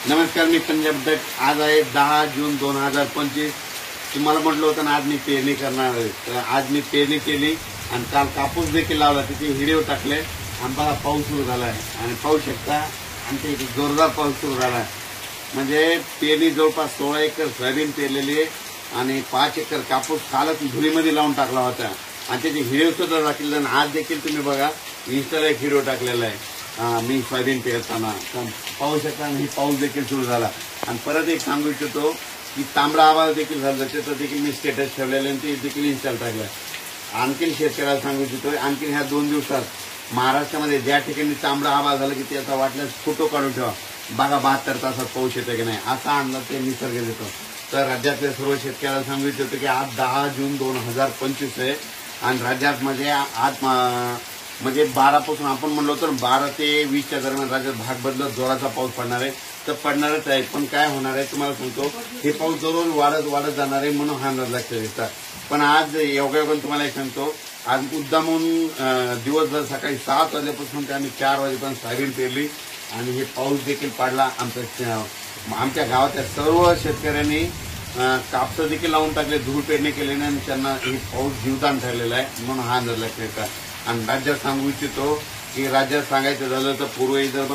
नमस्कार, मी पंजाब दत्त. आज आहे 10 जून 2025. तुम्हाला म्हटलं होतं ना आज मी पेरणी करणार आहे. तर आज मी पेरणी केली आणि काल कापूस देखील लावला, त्याचे व्हिडिओ टाकले. आंबा पाऊस सुरू झाला आहे आणि पाहू शकता आमच्या इथे जोरदार पाऊस सुरू झाला आहे. म्हणजे पेरणी जवळपास 16 एकर सोयाबीन पेरलेली आहे आणि 5 एकर कापूस कालच धुळीमध्ये लावून टाकला होता आणि त्याचे व्हिडिओ सुद्धा टाकलेले. आणि आज देखील तुम्ही बघा, इंस्टाला एक व्हिडिओ टाकलेला आहे मी सोयाबीन पेरताना. पाहू शकता आणि पाऊस देखील सुरू झाला. आणि परत एक सांगू इच्छितो की तांबडा आवाज देखील झाला, त्याचं देखील मी स्टेटस ठेवलेलं आणि ते देखील इन्स्टॉल टाकलं. आणखीन शेतकऱ्याला सांगू इच्छितो, आणखीन ह्या 2 दिवसात महाराष्ट्रामध्ये ज्या ठिकाणी तांबडा आवाज झाला की त्याचा वाटल्यास फोटो काढून ठेवा. बघा 72 तासात पाऊस येतो की नाही, असा अंदाज ते निसर्ग देतो. तर राज्यातल्या सर्व शेतकऱ्याला सांगू इच्छितो की आज 10 जून 2025 आहे आणि राज्यात आज म्हणजे 12 पासून आपण म्हणलो तर 12 ते 20च्या दरम्यान राज्यात भाग बदलत जोराचा पाऊस पडणार आहे. तर पडणारच आहे, पण काय होणार आहे तुम्हाला सांगतो. हे पाऊस दररोज वाढत जाणार आहे, म्हणून हा अंदाज लक्षात येतात. पण आज योगायोगाने तुम्हाला एक सांगतो, आज मुद्दामून दिवसभर सकाळी 7 वाजल्यापासून ते आम्ही 4 वाजेपर्यंत सोयाबीन पेरली आणि हे पाऊस देखील पडला. आमच्या गावातल्या सर्व शेतकऱ्यांनी कापसं देखील लावून टाकले, धूळ पेरणी केल्याने आणि त्यांना हे पाऊस जीवदान ठरलेला आहे, म्हणून हा अंदाज लक्षात येतात. आणि राज्यात सांगू इच्छितो की राज्यात सांगायचं झालं तर पूर्व विदर्भ